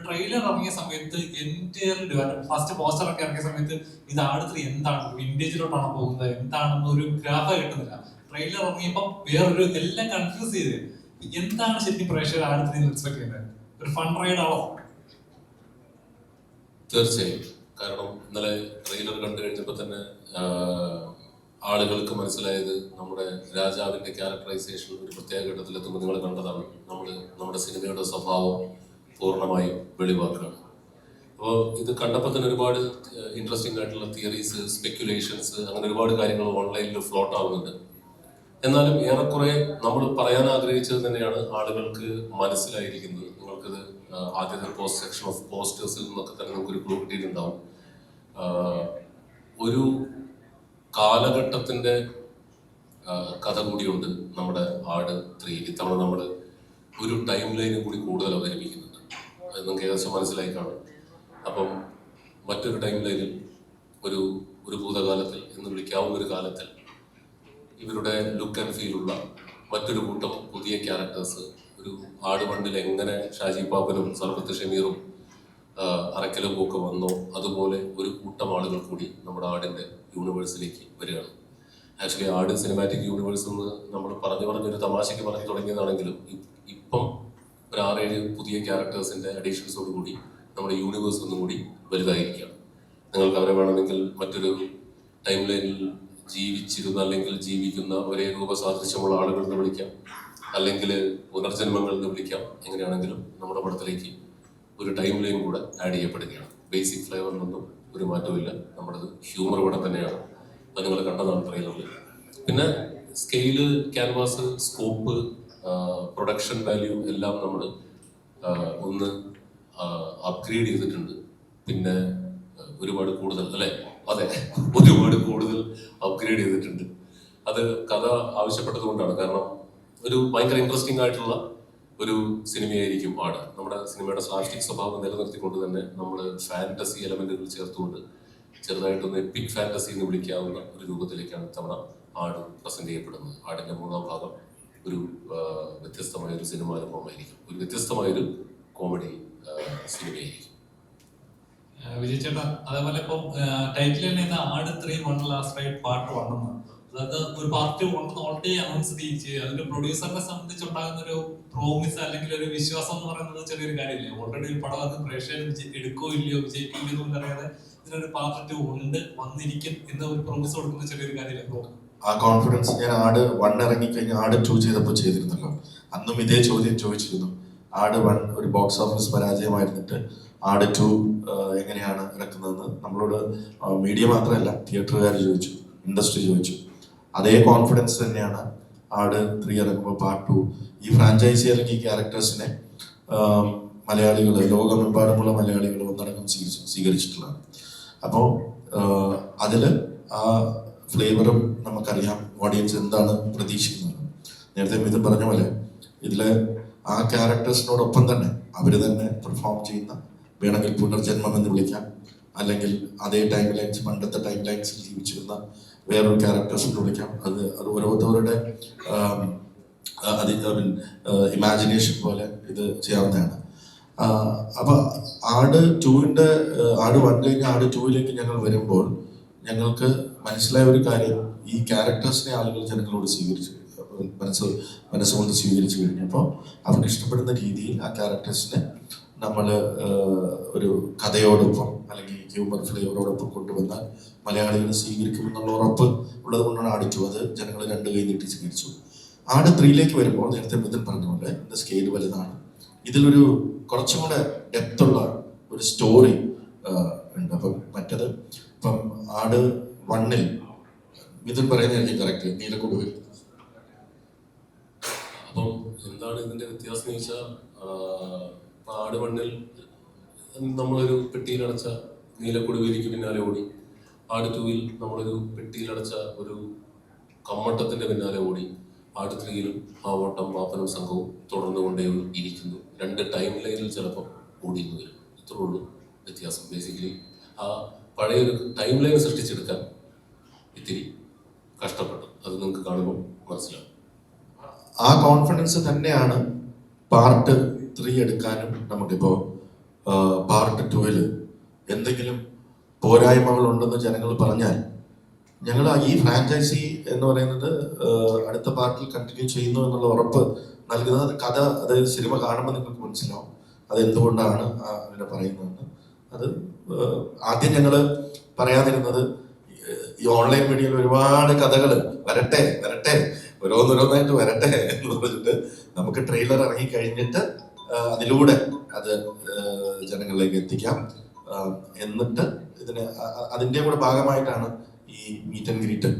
Trailer ഇറങ്ങിയ സമയത്ത് എൻ്റെ ഫസ്റ്റ് പോസ്റ്റർ ഒക്കെ ഇറങ്ങിയ സമയത്ത് ഇത് ആട് 3 എന്താണ്, വിന്റേജിലോട്ടാണ് പോകുന്നത്, എന്താണെന്ന് ഒരു ഗ്രാഫ് കിട്ടുന്നില്ല. ട്രെയിലർ ഇറങ്ങിയപ്പോൾ വേറൊരു എല്ലാം കൺഫ്യൂസ് ചെയ്ത് എന്താണ് ശരിക്കും പ്രേക്ഷകർ ആട് 3 എക്സ്പെക്ട് ചെയ്യുന്നത്? ഒരു ഫൺ റൈഡ് ആണോ? തീർച്ചയായും. കാരണം ഇന്നലെ ട്രെയിലർ കണ്ടു കഴിഞ്ഞപ്പോൾ തന്നെ ആളുകൾക്ക് മനസ്സിലായത് നമ്മുടെ രാജാവിന്റെ ക്യാരക്ടറൈസേഷൻ ഒരു പ്രത്യേക ഘട്ടത്തിലെത്തുമ്പോൾ നിങ്ങൾ കണ്ടതാണ്. നമ്മുടെ സിനിമയുടെ സ്വഭാവം പൂർണ്ണമായും വെളിവാക്കുകയാണ്. അപ്പോൾ ഇത് കണ്ടപ്പോൾ തന്നെ ഒരുപാട് ഇൻട്രസ്റ്റിംഗ് ആയിട്ടുള്ള തിയറീസ്, സ്പെക്യുലേഷൻസ്, അങ്ങനെ ഒരുപാട് കാര്യങ്ങൾ ഓൺലൈനിൽ ഫ്ലോട്ട് ആവുന്നുണ്ട്. എന്നാലും ഏറെക്കുറെ നമ്മൾ പറയാൻ ആഗ്രഹിച്ചത് തന്നെയാണ് ആളുകൾക്ക് മനസ്സിലായിരിക്കുന്നത്. നിങ്ങൾക്കത് ആദ്യത്തെ സെക്ഷൻ ഓഫ് പോസ്റ്റേഴ്സിൽ നിന്നൊക്കെ തന്നെ നമുക്കൊരു ക്ലൂ കിട്ടിയിട്ടുണ്ടാവും. ഒരു കാലഘട്ടത്തിന്റെ കഥ കൂടിയുണ്ട് നമ്മുടെ ആട് 3. ഇത്തവണ നമ്മൾ ഒരു ടൈം ലൈനും കൂടി കൂടുതൽ അവതരിപ്പിക്കുന്നുണ്ട്. അത് നിങ്ങൾക്ക് ഏകദേശം മനസ്സിലായി കാണും. അപ്പം മറ്റൊരു ടൈം ലൈനിൽ ഒരു ഭൂതകാലത്തിൽ എന്ന് വിളിക്കാവുന്ന ഒരു കാലത്തിൽ ഇവരുടെ ലുക്ക് ആൻഡ് ഫീലുള്ള മറ്റൊരു കൂട്ടം പുതിയ ക്യാരക്ടേഴ്സ്, ഒരു ആട് 1 എങ്ങനെ ഷാജി പാപ്പനും സർബത്ത് ഷമീറും അറക്കലും ഒക്കെ വന്നോ അതുപോലെ ഒരു കൂട്ടം ആളുകൾ കൂടി നമ്മുടെ ആടിന്റെ യൂണിവേഴ്സിലേക്ക് വരികയാണ്. ആക്ച്വലി ആട് സിനിമാറ്റിക് യൂണിവേഴ്സ് എന്ന് നമ്മൾ പറഞ്ഞൊരു തമാശയ്ക്ക് പറഞ്ഞു തുടങ്ങിയതാണെങ്കിലും ഇപ്പം ഒരു 6-7 പുതിയ ക്യാരക്ടേഴ്സിന്റെ അഡീഷൻസോട് കൂടി നമ്മുടെ യൂണിവേഴ്സ് ഒന്നും കൂടി വലുതായിരിക്കുകയാണ്. നിങ്ങൾക്ക് അവരെ വേണമെങ്കിൽ മറ്റൊരു ടൈം ലൈനിൽ ജീവിച്ചിരുന്ന അല്ലെങ്കിൽ ജീവിക്കുന്ന ഒരേ രൂപസാദൃശ്യമുള്ള ആളുകൾ എന്ന് വിളിക്കാം, അല്ലെങ്കിൽ പുനർജന്മങ്ങൾ എന്ന് വിളിക്കാം. എങ്ങനെയാണെങ്കിലും നമ്മുടെ പടത്തിലേക്ക് ഒരു ടൈം ലൈൻ കൂടെ ആഡ് ചെയ്യപ്പെടുകയാണ്. ബേസിക് ഫ്ലേവറിനൊന്നും ഒരു മാറ്റമില്ല. നമ്മുടേത് ഹ്യൂമർ പടം തന്നെയാണ്. അത് നിങ്ങൾ കണ്ടതാണ് ട്രെയിലറിൽ. പിന്നെ scale, canvas, scope, production value എല്ലാം നമ്മൾ ഒന്ന് അപ്ഗ്രേഡ് ചെയ്തിട്ടുണ്ട്. പിന്നെ ഒരുപാട് കൂടുതൽ ഒരുപാട് കൂടുതൽ അപ്ഗ്രേഡ് ചെയ്തിട്ടുണ്ട്. അത് കഥ ആവശ്യപ്പെട്ടത് കൊണ്ടാണ്. കാരണം ഒരു ഭയങ്കര ഇൻട്രസ്റ്റിംഗ് ആയിട്ടുള്ള ഒരു സിനിമയായിരിക്കും ആട്. നമ്മുടെ സിനിമയുടെ സ്ലാസ്റ്റിക് സ്വഭാവം നിലനിർത്തിക്കൊണ്ട് തന്നെ നമ്മൾ ഫാന്റസി എലമെന്റുകൾ ചേർത്തുകൊണ്ട് ചെറുതായിട്ടൊന്ന് എപ്പിക് ഫാന്റസി എന്ന് വിളിക്കാവുന്ന ഒരു രൂപത്തിലേക്കാണ് ഇത്തവണ ആട് പ്രസന്റ് ചെയ്യപ്പെടുന്നത്. ആടിന്റെ 3ാം ഭാഗം ഒരു വ്യത്യസ്തമായൊരു സിനിമ അനുഭവമായിരിക്കും, ഒരു വ്യത്യസ്തമായൊരു കോമഡി സിനിമയായിരിക്കും. വിജയ് ചേട്ടാ, അതേപോലെ ഇപ്പം ടൈറ്റിൽ തന്നെ ആട് 3 1 ലാസ്റ്റ് റൈഡ് പാർട്ട് 1 എന്ന്, അതായത് ഒരു പാർട്ട് 1 ഓൾറെഡി അനൗൺസ് ചെയ്യിച്ച് അതിന്റെ പ്രൊഡ്യൂസറിനെ സംബന്ധിച്ചുണ്ടാകുന്ന ഒരു പ്രോമിസ് അല്ലെങ്കിൽ ഒരു വിശ്വാസം എന്ന് പറയുന്നത് ചെറിയൊരു കാര്യമില്ലേ? ഓൾറെഡി ഒരു പടം അത് പ്രേക്ഷകർ എടുക്കോ ഇല്ലയോ, വിജയിക്കില്ലെന്നോ അറിയാതെ ഇതിനൊരു പാർട്ട് 2 ഉണ്ട്, വന്നിരിക്കും എന്ന ഒരു പ്രോമിസ് കൊടുക്കുന്ന ചെറിയൊരു കാര്യമില്ല. ആ കോൺഫിഡൻസ് ഞാൻ ആട് 1 ഇറങ്ങിക്കഴിഞ്ഞ് ആട് 2 ചെയ്തപ്പോൾ ചെയ്തിരുന്നല്ലോ. അന്നും ഇതേ ചോദ്യം ചോദിച്ചിരുന്നു. ആട് 1 ഒരു ബോക്സ് ഓഫീസ് പരാജയമായിരുന്നിട്ട് ആട് 2 എങ്ങനെയാണ് ഇറക്കുന്നതെന്ന് നമ്മളോട് മീഡിയ മാത്രമല്ല തിയേറ്ററുകാർ ചോദിച്ചു, ഇൻഡസ്ട്രി ചോദിച്ചു. അതേ കോൺഫിഡൻസ് തന്നെയാണ് ആട് 3 ഇറങ്ങുമ്പോൾ പാർട്ട് 2. ഈ ഫ്രാഞ്ചൈസി ഇറങ്ങിയ ക്യാരക്ടേഴ്സിനെ മലയാളികൾ, ലോകമെമ്പാടുമുള്ള മലയാളികൾ ഒന്നടങ്കം സ്വീകരിച്ചിട്ടുള്ളതാണ്. അപ്പോൾ അതിൽ ആ ഫ്ലേവറും നമുക്കറിയാം, ഓഡിയൻസ് എന്താണ് പ്രതീക്ഷിക്കുന്നത്. നേരത്തെ മിഥുൻ പറഞ്ഞ പോലെ ഇതിലെ ആ ക്യാരക്ടേഴ്സിനോടൊപ്പം തന്നെ അവർ തന്നെ പെർഫോം ചെയ്യുന്ന, വേണമെങ്കിൽ പുനർജന്മം എന്ന് വിളിക്കാം, അല്ലെങ്കിൽ അതേ ടൈം ലൈൻസ്, പണ്ടത്തെ ടൈം ലൈൻസിൽ ജീവിച്ചിരുന്ന വേറൊരു ക്യാരക്ടേഴ്സ് എന്ന് വിളിക്കാം. അത് ഓരോരുത്തരുടെ ഇമാജിനേഷൻ പോലെ ഇത് ചെയ്യാവുന്നതാണ്. അപ്പൊ ആട് 2ന്റെ ആട് 1 കഴിഞ്ഞ് ആട് 2ലേക്ക് ഞങ്ങൾ വരുമ്പോൾ ഞങ്ങൾക്ക് മനസ്സിലായ ഒരു കാര്യം, ഈ ക്യാരക്ടേഴ്സിനെ ആളുകൾ ജനങ്ങളോട് മനസ്സുകൊണ്ട് സ്വീകരിച്ചു കഴിഞ്ഞപ്പോൾ അവർക്ക് ഇഷ്ടപ്പെടുന്ന രീതിയിൽ ആ ക്യാരക്ടേഴ്സിനെ നമ്മൾ ഒരു കഥയോടൊപ്പം അല്ലെങ്കിൽ ഹ്യൂമർ ഫ്ലേവറോടൊപ്പം കൊണ്ടുവന്നാൽ മലയാളികൾ സ്വീകരിക്കുമെന്നുള്ള ഉറപ്പ് ഉള്ളത് കൊണ്ടാണ് ആട് 2 അത് ജനങ്ങൾ 2 കൈ നീട്ടി സ്വീകരിച്ചു. ആട് 3ലേക്ക് വരുമ്പോൾ നേരത്തെ മിഥുൻ പറഞ്ഞ പോലെ ഇതിന്റെ സ്കെയിൽ വലുതാണ്. ഇതിലൊരു കുറച്ചും കൂടെ ഡെപ്തുള്ള ഒരു സ്റ്റോറി ഉണ്ട്. അപ്പം മറ്റത് ഇപ്പം ആട് 1 മിഥുൻ പറയുന്നതായിരിക്കും കറക്റ്റ്, നീലക്കുടുവിൽ. അപ്പം എന്താണ് ഇതിന്റെ വ്യത്യാസം എന്ന് ചോദിച്ചാൽ, ആട് 1 നമ്മളൊരു പെട്ടിയിലടച്ച നീലക്കുടുവിലേക്ക് പിന്നാലെ ഓടി. ആട് 2 നമ്മളൊരു പെട്ടിയിലടച്ച ഒരു കമ്മട്ടത്തിന്റെ പിന്നാലെ ഓടി. ആട് 3 ആ ഓട്ടം പാപ്പനും സംഘവും തുടർന്നുകൊണ്ടേ ഇരിക്കുന്നു. 2 ടൈം ലൈനിൽ ചിലപ്പോൾ ഓടിയെന്ന് വരും. ഇത്രേ ഉള്ളൂ വ്യത്യാസം. ബേസിക്കലി ആ പഴയൊരു ടൈം ലൈൻ സൃഷ്ടിച്ചെടുക്കാൻ ഇത്തിരി കഷ്ടപ്പെട്ടു. അത് നിങ്ങൾക്ക് കാണുമ്പോൾ മനസ്സിലാവും. ആ കോൺഫിഡൻസ് തന്നെയാണ് പാർട്ട് 3 എടുക്കാനും നമുക്കിപ്പോൾ പാർട്ട് 2 എന്തെങ്കിലും പോരായ്മകൾ ഉണ്ടെന്ന് ജനങ്ങൾ പറഞ്ഞാൽ ഞങ്ങൾ ഈ ഫ്രാഞ്ചൈസി എന്ന് പറയുന്നത് അടുത്ത പാർട്ടിൽ കണ്ടിന്യൂ ചെയ്യുന്നു എന്നുള്ള ഉറപ്പ് നൽകുന്നത് കഥ, അതായത് സിനിമ കാണുമ്പോൾ നിങ്ങൾക്ക് മനസ്സിലാവും അത് എന്തുകൊണ്ടാണ് അങ്ങനെ പറയുന്നതെന്ന്. അത് ആദ്യം ഞങ്ങൾ പറയാതിരുന്നത് ഈ ഓൺലൈൻ മീഡിയയിൽ ഒരുപാട് കഥകൾ വരട്ടെ ഓരോന്നോരോന്നായിട്ട് വരട്ടെ എന്ന് പറഞ്ഞിട്ട് നമുക്ക് ട്രെയിലർ ഇറങ്ങി കഴിഞ്ഞിട്ട് അതിലൂടെ അത് ജനങ്ങളിലേക്ക് എത്തിക്കാം എന്നിട്ട് അതിന്റെ കൂടെ ഭാഗമായിട്ടാണ് ഈ മീറ്റ് ആൻഡ് ഗ്രീറ്റ്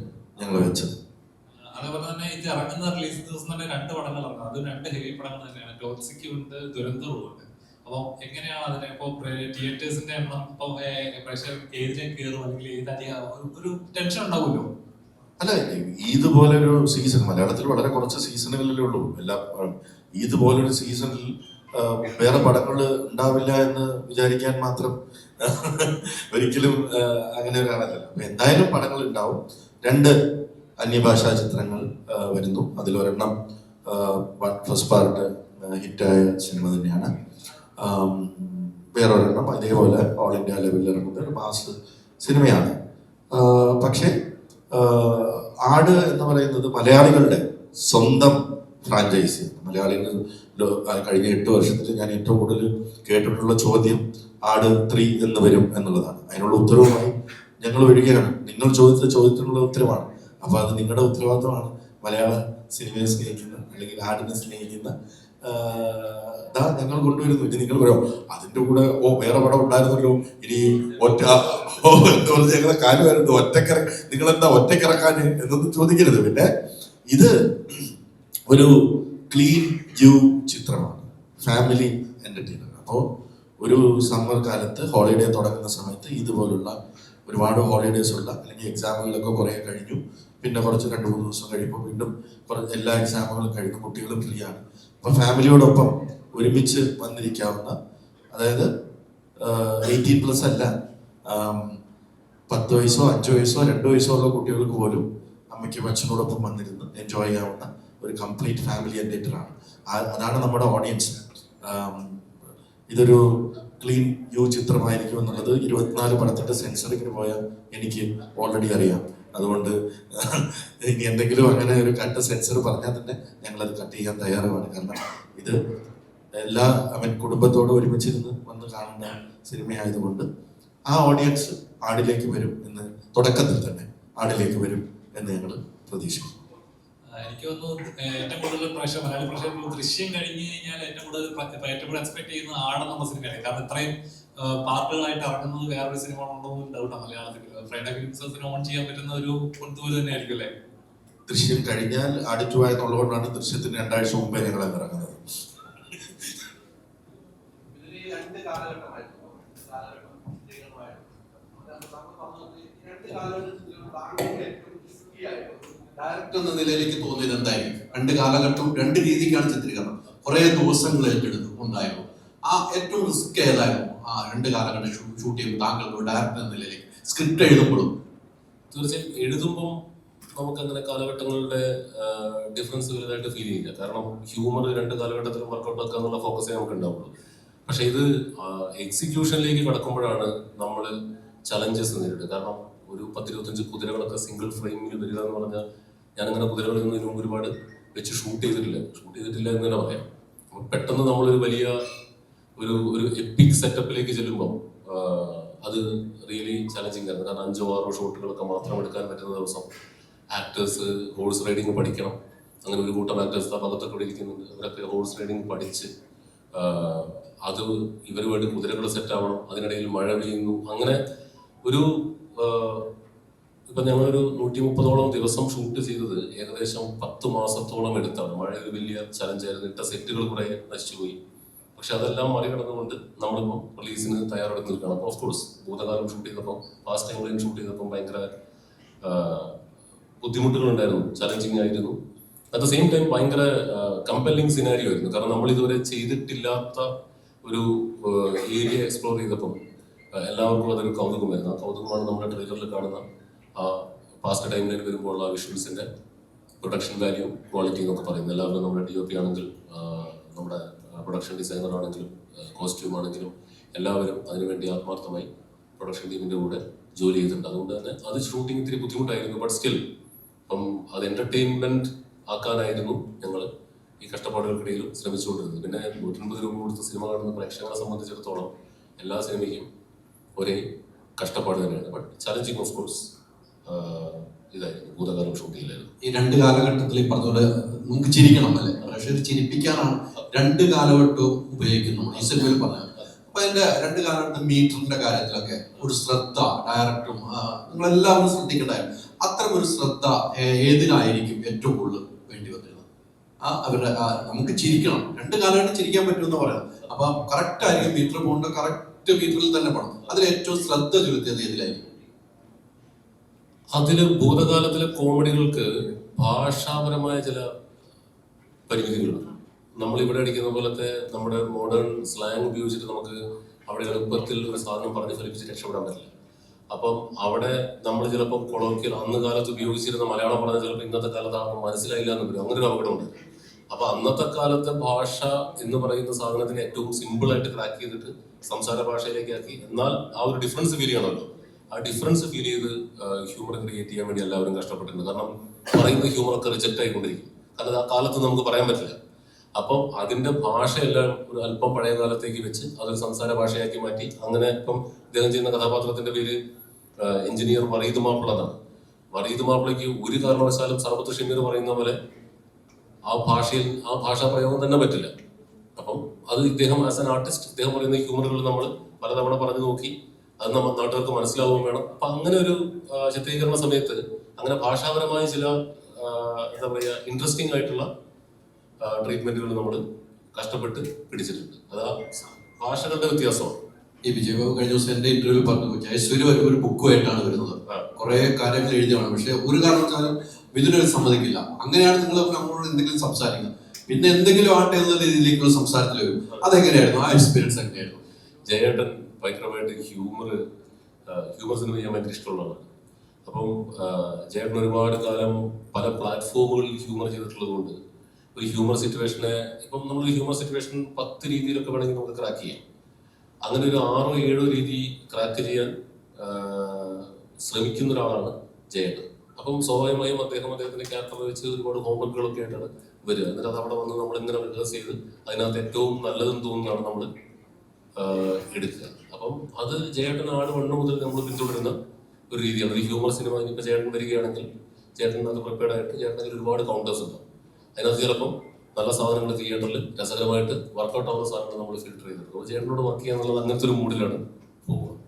ഞങ്ങൾ വെച്ചത്. അതേപോലെ തന്നെ ഇത് ഇറങ്ങുന്ന റിലീസ് ദിവസം തന്നെ 2 പടങ്ങൾ ഇറങ്ങും. അത് 2 ഹെവി പടങ്ങൾ തന്നെയാണ്. ടോക്സിക്കും ഉണ്ട്, ദുരന്തവും ഉണ്ട്. അപ്പം എങ്ങനെയാണ് അതിനെ ഇപ്പൊ തിയേറ്റേഴ്സിന്റെ എണ്ണം ഇപ്പൊ പ്രേക്ഷകർ ഏതിലേക്ക് കയറും അല്ലെങ്കിൽ ഏതധികം ഒരു ടെൻഷൻ ഉണ്ടാവുമല്ലോ? അല്ല, ഇതുപോലൊരു സീസൺ മലയാളത്തിൽ വളരെ കുറച്ച് സീസണുകളിലേ ഉള്ളൂ. ഇതുപോലൊരു സീസണിൽ വേറെ പടങ്ങൾ ഉണ്ടാവില്ല എന്ന് വിചാരിക്കാൻ മാത്രം ഒരിക്കലും അങ്ങനെ ഒരാളല്ല. അപ്പൊ എന്തായാലും പടങ്ങൾ ഉണ്ടാവും. 2 അന്യഭാഷാ ചിത്രങ്ങൾ വരുന്നു. അതിലൊരെണ്ണം ഫസ്റ്റ് പാർട്ട് ഹിറ്റായ സിനിമ തന്നെയാണ്. വേറൊരെണ്ണം അതേപോലെ ഓൾ ഇന്ത്യ ലെവലിൽ ഇറങ്ങുന്ന ഒരു മാസ് സിനിമയാണ്. പക്ഷേ ആട് എന്ന് പറയുന്നത് മലയാളികളുടെ സ്വന്തം ഫ്രാഞ്ചൈസി. മലയാളികൾ കഴിഞ്ഞ 8 വർഷത്തിൽ ഞാൻ ഏറ്റവും കൂടുതൽ കേട്ടിട്ടുള്ള ചോദ്യം ആട് 3 എന്ന് വരും എന്നുള്ളതാണ്. അതിനുള്ള ഉത്തരവുമായി ഞങ്ങൾ വരികയാണ്. നിങ്ങൾ ചോദിച്ച ചോദ്യത്തിനുള്ള ഉത്തരവാണ്. അപ്പൊ അത് നിങ്ങളുടെ ഉത്തരവാദിത്തമാണ്. മലയാള സിനിമയെ സ്നേഹിക്കുന്ന അല്ലെങ്കിൽ ആടിനെ സ്നേഹിക്കുന്ന ഞങ്ങൾ കൊണ്ടുവരുന്നു. ഇനി നിങ്ങൾ പറയോ അതിന്റെ കൂടെ വേറെ പടം ഉണ്ടായിരുന്നല്ലോ, ഇനി എന്ന് പറഞ്ഞ് ഞങ്ങളെ കാല് വരുന്നു, നിങ്ങൾ എന്താ ഒറ്റക്കിറക്കാന് എന്നൊന്നും ചോദിക്കരുത്. പിന്നെ ഇത് ഒരു ക്ലീൻ യു ചിത്രമാണ്, ഫാമിലി എന്റർടൈനർ. അപ്പോൾ ഒരു സമ്മർ കാലത്ത് ഹോളിഡേ തുടങ്ങുന്ന സമയത്ത് ഇതുപോലുള്ള ഒരുപാട് ഹോളിഡേസ് ഉള്ള അല്ലെങ്കിൽ എക്സാമുകളൊക്കെ കുറെ കഴിഞ്ഞു, പിന്നെ കുറച്ച് 2-3 ദിവസം കഴിയുമ്പോൾ വീണ്ടും എല്ലാ എക്സാമുകളും കഴിഞ്ഞു, കുട്ടികളും ഫ്രീ ആണ്. അപ്പൊ ഫാമിലിയോടൊപ്പം ഒരുമിച്ച് വന്നിരിക്കാവുന്ന, അതായത് 18+ അല്ല, 10 വയസ്സോ 5 വയസ്സോ 2 വയസ്സോ ഉള്ള കുട്ടികൾക്ക് പോലും അമ്മയ്ക്കും അച്ഛനോടൊപ്പം വന്നിരുന്ന് എൻജോയ് ചെയ്യാവുന്ന ഒരു കംപ്ലീറ്റ് ഫാമിലി എൻറ്റർടൈനർ ആണ്. അതാണ് നമ്മുടെ ഓഡിയൻസ്. ഇതൊരു ക്ലീൻ യു ചിത്രമായിരിക്കും എന്നുള്ളത് 24 പടത്തിന്റെ സെൻസറിങ്ങിന് പോയാൽ എനിക്ക് ഓൾറെഡി അറിയാം. അതുകൊണ്ട് ഇനി എന്തെങ്കിലും അങ്ങനെ ഒരു കട്ട് സെൻസർ പറഞ്ഞാൽ തന്നെ ഞങ്ങളത് കട്ട് ചെയ്യാൻ തയ്യാറുമാണ്. കാരണം ഇത് കുടുംബത്തോട് ഒരുമിച്ചിരുന്ന് വന്ന് കാണേണ്ട സിനിമയായതുകൊണ്ട് ആ ഓഡിയൻസ് ആടിലേക്ക് വരും എന്ന്, തുടക്കത്തിൽ തന്നെ ആടിലേക്ക് വരും എന്ന് ഞങ്ങൾ പ്രതീക്ഷിക്കുന്നു. എനിക്ക് തോന്നുന്നു ഏറ്റവും കൂടുതൽ മലയാളി പ്രേക്ഷകർ ദൃശ്യം കഴിഞ്ഞ് കഴിഞ്ഞാൽ ഏറ്റവും കൂടുതൽ എക്സ്പെക്ട് ചെയ്യുന്നത് ആടെന്നുള്ള സിനിമയാണ്. കാരണം ഇത്രയും പാർട്ടുകളായിട്ട് ഇറങ്ങുന്നത് വേറൊരു സിനിമ ഉണ്ടോ എന്ന് ഡൗട്ടാണ്. മലയാളത്തിൽ ഫ്രൈഡേ ഫിലിംസിന് ഓൺ ചെയ്യാൻ പറ്റുന്ന ഒരു പൊന്തുപോലെ തന്നെ ആയിരിക്കും അല്ലേ? ദൃശ്യം കഴിഞ്ഞാൽ ആട് 2 ആയെന്നുള്ളതുകൊണ്ടാണ് ദൃശ്യത്തിന് 2 ആഴ്ച മുമ്പേ ഞങ്ങൾ ഇറങ്ങുന്നത്. ഡയറക്ടർ എന്ന നിലയിലേക്ക് തോന്നിയത് എന്തായിരിക്കും? 2 കാലഘട്ടം 2 രീതിക്കാണ് ചിത്രീകരണം. കുറെ ദിവസങ്ങൾ ഏറ്റെടുത്തു ഉണ്ടായിരുന്നു. ആ ഏറ്റവും റിസ്ക് ഏതായിരുന്നു ആ 2 കാലഘട്ടം ഷൂട്ട് ചെയ്യുമ്പോൾ താങ്കൾക്ക് ഡയറക്ടർ എന്ന നിലയിലേക്ക് സ്ക്രിപ്റ്റ് എഴുതുമ്പോഴും? തീർച്ചയായും എഴുതുമ്പോൾ നമുക്ക് അങ്ങനെ കാലഘട്ടങ്ങളുടെ ഡിഫറൻസ് വലുതായിട്ട് ഫീൽ ചെയ്യില്ല. കാരണം ഹ്യൂമർ 2 കാലഘട്ടത്തിലും വർക്കൗട്ട് ആക്കുക എന്നുള്ള ഫോക്കസേ നമുക്ക് ഉണ്ടാവുള്ളൂ. പക്ഷെ ഇത് എക്സിക്യൂഷനിലേക്ക് കടക്കുമ്പോഴാണ് നമ്മൾ ചലഞ്ചസ് നേരിടുക. കാരണം ഒരു 10-25 കുതിരകളൊക്കെ സിംഗിൾ ഫ്രെയിമിൽ വരിക എന്ന് പറഞ്ഞാൽ, ഞാനങ്ങനെ കുതിരകളിൽ നിന്നും ഒരുപാട് വെച്ച് ഷൂട്ട് ചെയ്തിട്ടില്ല എന്ന് തന്നെ പറയാം. അപ്പം പെട്ടെന്ന് നമ്മളൊരു വലിയ ഒരു എപ്പിക് സെറ്റപ്പിലേക്ക് ചെല്ലുമ്പോൾ അത് റിയലി ചലഞ്ചിങ് ആണ്. കാരണം 5-6 ഷോട്ടുകളൊക്കെ മാത്രം എടുക്കാൻ പറ്റുന്ന ദിവസം ആക്ടേഴ്സ് ഹോഴ്സ് റൈഡിങ് പഠിക്കണം. അങ്ങനെ ഒരു കൂട്ടം ആക്ടേഴ്സ് ആ ഭാഗത്തൊക്കെ ഇവിടെ ഇരിക്കുന്നുണ്ട്. അവരൊക്കെ ഹോഴ്സ് റൈഡിങ് പഠിച്ച് അത് ഇവർ വേണ്ടി കുതിരകൾ സെറ്റ് ആവണം. അതിനിടയിൽ മഴ പെയ്യുന്നു. അങ്ങനെ ഒരു ഇപ്പൊ ഞങ്ങളൊരു 130ഓളം ദിവസം ഷൂട്ട് ചെയ്തത് ഏകദേശം 10 മാസത്തോളം എടുത്താണ്. മഴ ഒരു വലിയ ചലഞ്ചായിരുന്നു. ഇട്ട സെറ്റുകൾ കുറെ നശിച്ചുപോയി. പക്ഷെ അതെല്ലാം മറികടന്നുകൊണ്ട് നമ്മളിപ്പോൾ റിലീസിന് തയ്യാറെടുത്ത് നിൽക്കണം. അപ്പോൾ ഓഫ്കോഴ്സ് ഭൂതകാലം ഷൂട്ട് ചെയ്തപ്പോൾ, പാസ്റ്റ് ടൈമിലും ഷൂട്ട് ചെയ്തപ്പോൾ ഭയങ്കര ബുദ്ധിമുട്ടുകളുണ്ടായിരുന്നു, ചലഞ്ചിങ് ആയിരുന്നു. അറ്റ് ദ സെയിം ടൈം ഭയങ്കര കമ്പല്ലിങ് സിനാരിയോ ആയിരുന്നു. കാരണം നമ്മൾ ഇതുവരെ ചെയ്തിട്ടില്ലാത്ത ഒരു ഏരിയ എക്സ്പ്ലോർ ചെയ്തപ്പം എല്ലാവർക്കും അതൊരു കൗതുകമായിരുന്നു. ആ കൗതുകമാണ് നമ്മുടെ ട്രെയിലറിൽ കാണുന്ന ആ പാസ്റ്റ് ടൈമിലേക്ക് വരുമ്പോൾ ആ വിഷ്വൽസിന്റെ പ്രൊഡക്ഷൻ വാല്യൂ, ക്വാളിറ്റി എന്നൊക്കെ പറയുന്നത്. എല്ലാവരും നമ്മുടെ DOP ആണെങ്കിലും നമ്മുടെ പ്രൊഡക്ഷൻ ഡിസൈനർ ആണെങ്കിലും കോസ്റ്റ്യൂം ആണെങ്കിലും എല്ലാവരും അതിനുവേണ്ടി ആത്മാർത്ഥമായി പ്രൊഡക്ഷൻ ടീമിൻ്റെ കൂടെ ജോലി ചെയ്തിട്ടുണ്ട്. അതുകൊണ്ട് തന്നെ അത് ഷൂട്ടിംഗ് ഇത്തിരി ബുദ്ധിമുട്ടായിരുന്നു. ബട്ട് സ്റ്റിൽ അപ്പം അത് എൻ്റർടൈൻമെൻറ്റ് ആക്കാനായിരുന്നു ഞങ്ങൾ ഈ കഷ്ടപ്പാടുകൾക്കിടയിലും ശ്രമിച്ചുകൊണ്ടിരുന്നത്. പിന്നെ 150 രൂപ കൊടുത്ത സിനിമ കാണുന്ന പ്രേക്ഷകരെ സംബന്ധിച്ചിടത്തോളം എല്ലാ സിനിമയ്ക്കും ഒരേ കഷ്ടപ്പാട് തന്നെയാണ്. ബട്ട് ചലഞ്ചിങ് ഓഫ് കോഴ്സ് ഇതായിരുന്നു ഭൂതകാലം ഷൂട്ട് ചെയ്യലായിരുന്നു. ഈ രണ്ട് കാലഘട്ടത്തിൽ ഈ പറഞ്ഞ നമുക്ക് ചിരിക്കണം അല്ലേ, പക്ഷേ ചിരിപ്പിക്കാനാണ് രണ്ട് കാലഘട്ടവും ഉപയോഗിക്കുന്നത് ഈ സിനിമയിൽ പറഞ്ഞത്. അപ്പൊ അതിന്റെ രണ്ട് കാലഘട്ടം മീറ്ററിന്റെ കാര്യത്തിലൊക്കെ ഒരു ശ്രദ്ധ ഡയറക്ടറും നിങ്ങളെല്ലാവരും ശ്രദ്ധിക്കേണ്ടായിരുന്നു. അത്തരം ഒരു ശ്രദ്ധ ഏതിനായിരിക്കും ഏറ്റവും കൂടുതൽ വേണ്ടി വന്നിരുന്നത്? അവരുടെ നമുക്ക് ചിരിക്കണം, രണ്ട് കാലഘട്ടം ചിരിക്കാൻ പറ്റുമെന്ന് പറയാം. അപ്പൊ കറക്റ്റ് ആയിരിക്കും മീറ്റർ പോകേണ്ട, കറക്റ്റ് മീറ്ററിൽ തന്നെ പോകണം. അതിൽ ഏറ്റവും ശ്രദ്ധ ചെലുത്തിയത് ഏതിലായിരിക്കും? അതില് ഭൂതകാലത്തിലെ കോമഡികൾക്ക് ഭാഷാപരമായ ചില പരിമിതികളുണ്ട്. നമ്മൾ ഇവിടെ അടിക്കുന്ന പോലത്തെ നമ്മുടെ മോഡേൺ സ്ലാങ് ഉപയോഗിച്ചിട്ട് നമുക്ക് അവിടെ എളുപ്പത്തിൽ ഒരു സാധനം പറഞ്ഞ് ഫലിപ്പിച്ച് രക്ഷപ്പെടാൻ പറ്റില്ല. അപ്പം അവിടെ നമ്മൾ ചിലപ്പം കൊളോക്കിയൽ അന്ന് കാലത്ത് ഉപയോഗിച്ചിരുന്ന മലയാളം പറഞ്ഞാൽ ചിലപ്പോൾ ഇന്നത്തെ കാലത്ത് ആർക്കും മനസ്സിലായില്ല എന്ന് വരും. അങ്ങനെ ഒരു അപകടമുണ്ട്. അപ്പൊ അന്നത്തെ കാലത്തെ ഭാഷ എന്ന് പറയുന്ന സാധനത്തിന് ഏറ്റവും സിമ്പിളായിട്ട് ക്രാക്ക് ചെയ്തിട്ട് സംസാര ഭാഷയിലേക്ക് ആക്കി, എന്നാൽ ആ ഒരു ഡിഫറൻസ് ഫീൽ ചെയ്യണമല്ലോ. ആ ഡിഫറൻസ് ഫീൽ ചെയ്ത് ഹ്യൂമർ ക്രിയേറ്റ് ചെയ്യാൻ വേണ്ടി എല്ലാവരും കഷ്ടപ്പെട്ടിട്ടുണ്ട്. കാരണം പറയുന്ന ഹ്യൂമറൊക്കെ റിജക്റ്റ് ആയിക്കൊണ്ടിരിക്കും. കാരണം ആ കാലത്ത് നമുക്ക് പറയാൻ പറ്റില്ല. അപ്പം അതിന്റെ ഭാഷയെല്ലാം ഒരു അല്പം പഴയ കാലത്തേക്ക് വെച്ച് അതൊരു സംസാര ഭാഷയാക്കി മാറ്റി. അങ്ങനെ ഇപ്പം ഇദ്ദേഹം ചെയ്യുന്ന കഥാപാത്രത്തിന്റെ പേര് എഞ്ചിനീയർ വറീദ് മാപ്പിള എന്നാണ്. വറീദ് മാപ്പിളയ്ക്ക് ഒരു കാരണവശാലും സർബത്ത് ഷമീർ പറയുന്ന പോലെ ആ ഭാഷാ പ്രയോഗം തന്നെ പറ്റില്ല. അപ്പം അത് ഇദ്ദേഹം ആസ് ആൻ ആർട്ടിസ്റ്റ് ഇദ്ദേഹം പറയുന്ന ഹ്യൂമറുകൾ നമ്മൾ പലതവണ പറഞ്ഞു നോക്കി. അത് നമ്മൾ നാട്ടുകാർക്ക് മനസ്സിലാവുകയും വേണം. അപ്പൊ അങ്ങനെ ഒരു ചിത്രീകരണ സമയത്ത് അങ്ങനെ ഭാഷാപരമായ ചില എന്താ പറയുക ഇൻട്രസ്റ്റിംഗ് ആയിട്ടുള്ള ട്രീറ്റ്മെന്റുകൾ നമ്മൾ കഷ്ടപ്പെട്ട് പിടിച്ചിട്ടുണ്ട്. അത് ഭാഷകളുടെ വ്യത്യാസമാണ്. ഈ വിജയബാബു കഴിഞ്ഞ ദിവസം എന്റെ ഇന്റർവ്യൂ പറഞ്ഞു, ജയസൂര്യ ഒരു ബുക്കുമായിട്ടാണ് വരുന്നത്, കുറെ കാര്യങ്ങൾ എഴുതിയാണ്, പക്ഷെ ഒരു കാരണവശാലും മിഥുനൊരു സമ്മതിക്കില്ല. അങ്ങനെയാണ് നിങ്ങൾ നമ്മളോട് എന്തെങ്കിലും സംസാരിക്കുന്നത്, പിന്നെ എന്തെങ്കിലും ആട്ടെ എന്നുള്ള രീതിയിലേക്കുള്ള സംസാരത്തിൽ വരും. അതെങ്ങനെയായിരുന്നു? ആ എക്സ്പീരിയൻസ് എങ്ങനെയായിരുന്നു? ജയേട്ടൻ ഭയങ്കരമായിട്ട് ഹ്യൂമർ സിനിമ ചെയ്യാൻ ഭയങ്കര ഇഷ്ടമുള്ളതാണ്. അപ്പം ജയേട്ടൻ ഒരുപാട് കാലം പല പ്ലാറ്റ്ഫോമുകളിൽ ഹ്യൂമർ ചെയ്തിട്ടുള്ളത് കൊണ്ട് ഒരു ഹ്യൂമർ സിറ്റുവേഷനെ ഇപ്പം നമ്മളൊരു ഹ്യൂമർ സിറ്റുവേഷൻ 10 രീതിയിലൊക്കെ വേണമെങ്കിൽ നമുക്ക് ക്രാക്ക് ചെയ്യാം. അങ്ങനെ ഒരു 6 or 7 രീതി ക്രാക്ക് ചെയ്യാൻ ശ്രമിക്കുന്ന ഒരാളാണ് ജയേട്ടൻ. അപ്പം സ്വാഭാവികമായും അദ്ദേഹത്തിന്റെ ക്യാരക്ടർ വെച്ച് ഒരുപാട് ഹോംവർക്കുകളൊക്കെ ആയിട്ടാണ് വരിക. എന്നിട്ട് അത് അവിടെ വന്ന് നമ്മൾ ഇങ്ങനെ റിഹേഴ്സ് ചെയ്ത് അതിനകത്ത് ഏറ്റവും നല്ലതെന്ന് തോന്നുന്നതാണ് നമ്മൾ എടുക്കുക. അപ്പം അത് ജയേട്ടൻ ആട് 1 മുതൽ നമ്മൾ പിന്തുടരുന്ന ഒരു രീതിയാണ്. ഒരു ഹ്യൂമർ സിനിമ ഇനിയിപ്പോൾ ചേട്ടൻ വരികയാണെങ്കിൽ ചേട്ടൻ അത് പ്രിപ്പയർഡ് ആയിട്ട് ചേട്ടനെങ്കിൽ ഒരുപാട് കൗണ്ടേഴ്സ് ഉണ്ടാവും. അതിനകത്ത് ചിലപ്പം നല്ല സാധനങ്ങൾ തിയേറ്ററിൽ രസകരമായിട്ട് വർക്കൗട്ട് ആവുന്ന സാധനങ്ങൾ നമ്മൾ ഫിൽട്ടർ ചെയ്തിട്ടുണ്ട്. അപ്പോൾ ചേട്ടനോട് വർക്ക് ചെയ്യുക എന്നുള്ളത് അങ്ങനത്തെ ഒരു മൂഡിലാണ് പോകുന്നത്.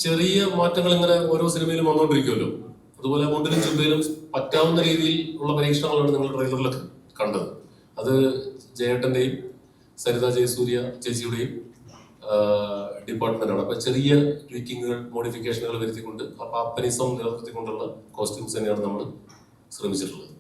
ചെറിയ മാറ്റങ്ങൾ ഇങ്ങനെ ഓരോ സിനിമയിലും വന്നുകൊണ്ടിരിക്കുമല്ലോ. അതുപോലെ മുണ്ടിലും ചുബയിലും പറ്റാവുന്ന രീതിയിൽ ഉള്ള പരീക്ഷണങ്ങളാണ് നിങ്ങൾ ട്രെയിലറിലൊക്കെ കണ്ടത്. അത് ജയേട്ടന്റെയും സരിത ജയസൂര്യ ചേച്ചിയുടെയും ഡിപ്പാർട്ട്മെന്റാണ്. അപ്പൊ ചെറിയ ട്വീക്കിങ്ങുകൾ മോഡിഫിക്കേഷനുകൾ വരുത്തിക്കൊണ്ട് ആ പാപ്പനിസം നിലനിർത്തിക്കൊണ്ടുള്ള കോസ്റ്റ്യൂംസ് തന്നെയാണ് നമ്മൾ ശ്രമിച്ചിട്ടുള്ളത്.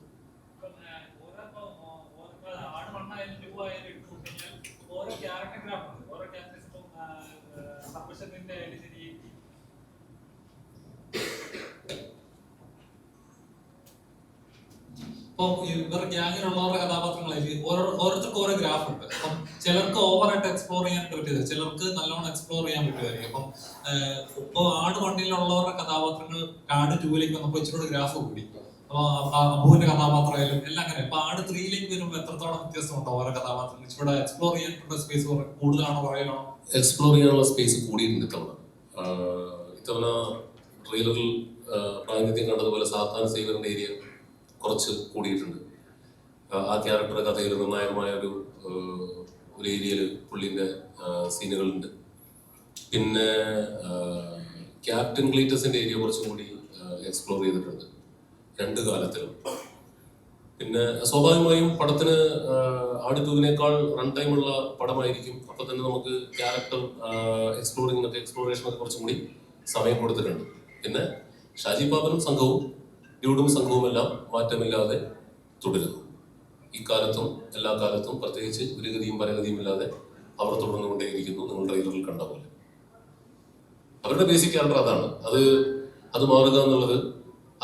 ഇപ്പം ഇവരുടെ ഗ്യാങ്ങിലുള്ളവരുടെ കഥാപാത്രങ്ങളായിരിക്കും ഓരോരുത്തർക്കും ഓരോ ഗ്രാഫ് ഉണ്ട്. അപ്പം ചിലർക്ക് ഓവറായിട്ട് എക്സ്പ്ലോർ ചെയ്യാൻ പറ്റിയത്, ചിലർക്ക് നല്ലോണം എക്സ്പ്ലോർ ചെയ്യാൻ പറ്റുമായിരിക്കും. അപ്പം ഇപ്പോൾ ആട് 1-ലുള്ളവരുടെ കഥാപാത്രങ്ങൾ ആട് 2-ലേക്ക് വന്നപ്പോൾ ഇച്ചിരി ഗ്രാഫ് കൂടി. അപ്പൊ അബുവിന്റെ കഥാപാത്രമായാലും എല്ലാം അങ്ങനെ. അപ്പൊ ആട് 3-ലേക്ക് വരുമ്പോൾ എത്രത്തോളം വ്യത്യാസമുണ്ടോ ഓരോ കഥാപാത്രങ്ങൾ? ഇച്ചിരി എക്സ്പ്ലോർ ചെയ്യാനുള്ള സ്പേസ് കൂടുതലാണോ കുറയാണോ? എക്സ്പ്ലോർ ചെയ്യാനുള്ള സ്പേസ് കൂടിയിട്ടുണ്ട് ഇത്തവണ ട്രെയിലറിൽ പ്രാതിനിധ്യം കണ്ടതുപോലെ സാധാരണ സേവറിന്റെ ഏരിയ കുറച്ച് കൂടിയിട്ടുണ്ട്. ആ ക്യാരക്ടർ കഥയിൽ നിർണായകമായ ഒരു ഏരിയയിൽ പുള്ളിൻ്റെ സീനുകളുണ്ട്. പിന്നെ ക്യാപ്റ്റൻ ക്ലീറ്റസിന്റെ ഏരിയ കുറച്ചും കൂടി എക്സ്പ്ലോർ ചെയ്തിട്ടുണ്ട് 2 കാലത്തിലും. പിന്നെ സ്വാഭാവികമായും പടത്തിന് ആട് 2-നേക്കാൾ റൺ ടൈമുള്ള പടമായിരിക്കും. അപ്പൊ തന്നെ നമുക്ക് ക്യാരക്ടർ എക്സ്പ്ലോറേഷനൊക്കെ കുറച്ചും കൂടി സമയം കൊടുത്തിട്ടുണ്ട്. പിന്നെ ഷാജി പാപ്പനും സംഘവും ഡ്യൂഡും സംഘവും എല്ലാം മാറ്റമില്ലാതെ തുടരുന്നു. ഇക്കാലത്തും എല്ലാ കാലത്തും പ്രത്യേകിച്ച് ഒരു ഗതിയും പരഗതിയും ഇല്ലാതെ അവർ തുടർന്നുകൊണ്ടേയിരിക്കുന്നു. നിങ്ങൾ ട്രെയിലറിൽ കണ്ട പോലെ അവരുടെ ബേസിക് ക്യാരക്ടർ അതാണ്. അത് മാറുക എന്നുള്ളത്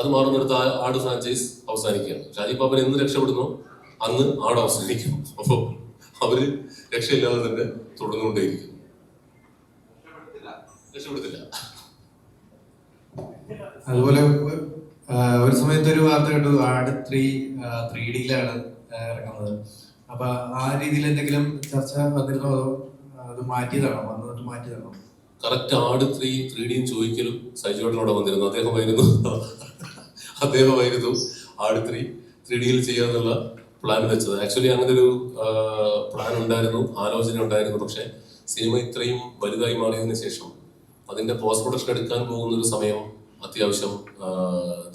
അത് മാറുന്നിടത്ത് ആട് ഫ്രാഞ്ചൈസ് അവസാനിക്കുകയാണ്. ഷാജി പാപ്പൻ എന്ന് രക്ഷപ്പെടുന്നു അന്ന് ആട് അവസാനിക്കും. അപ്പോൾ അവര് രക്ഷയില്ലാതെ തന്നെ തുടർന്നുകൊണ്ടേയിരിക്കും. രക്ഷപ്പെടുത്തില്ല. അതുപോലെ ഒരു സമയത്ത് ഒരു വാർത്ത കേട്ടു, ആട് 3D-യിലാണ് ഇറങ്ങുന്നത്. അപ്പൊ ആ രീതിയിൽ എന്തെങ്കിലും ചർച്ച വന്നിരുന്നോ, അതോ അത് മാറ്റിയതാണോ, വന്നിട്ട് മാറ്റിയതാണോ? കറക്റ്റ് ആട് 3D ചോദിക്കലും സൈജോട്ടിനോട് വന്നിരുന്നു. അദ്ദേഹമായിരുന്നു ആട് 3D-യിൽ ചെയ്യാന്നുള്ള പ്ലാൻ വെച്ചത്. ആക്ച്വലി അങ്ങനെ ഒരു പ്ലാൻ ഉണ്ടായിരുന്നു, ആലോചന ഉണ്ടായിരുന്നു. പക്ഷെ സിനിമ ഇത്രയും വലുതായി മാറിയതിനു ശേഷം അതിന്റെ പോസ്റ്റ് പ്രൊഡക്ഷൻ എടുക്കാൻ പോകുന്ന ഒരു സമയം അത്യാവശ്യം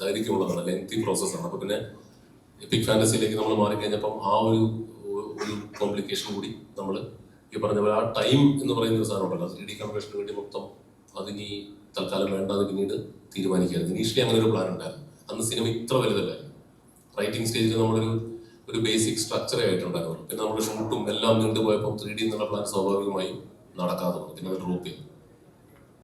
ദൈർഘ്യമുള്ളതാണ്, ലെങ്തി പ്രോസസ്സാണ്. അപ്പൊ പിന്നെ എപ്പിക് ഫാന്റസിയിലേക്ക് നമ്മൾ മാറിക്കഴിഞ്ഞപ്പം ആ ഒരു കോംപ്ലിക്കേഷൻ കൂടി നമ്മൾ ഈ പറഞ്ഞ പോലെ ആ ടൈം എന്ന് പറയുന്ന ഒരു സാധനം ഉണ്ടല്ലോ, 3D കൺവേർഷന് വേണ്ടി മൊത്തം അതിനി തൽക്കാലം വേണ്ടാന്ന് പിന്നീട് തീരുമാനിക്കായിരുന്നു. ഇനീഷ്യലി അങ്ങനെ ഒരു പ്ലാൻ ഉണ്ടായിരുന്നു. അന്ന് സിനിമ ഇത്ര വലുതല്ലായിരുന്നു. റൈറ്റിംഗ് സ്റ്റേജിൽ നമ്മളൊരു ബേസിക് സ്ട്രക്ചറേ ആയിട്ടുണ്ടായിരുന്നു. പിന്നെ നമ്മുടെ ഷൂട്ടും എല്ലാം നീണ്ടുപോയപ്പോൾ 3D എന്നുള്ള പ്ലാൻ സ്വാഭാവികമായും നടക്കാതെ വന്നു. പിന്നെ അത് ഡ്രോപ്പ് ചെയ്തു.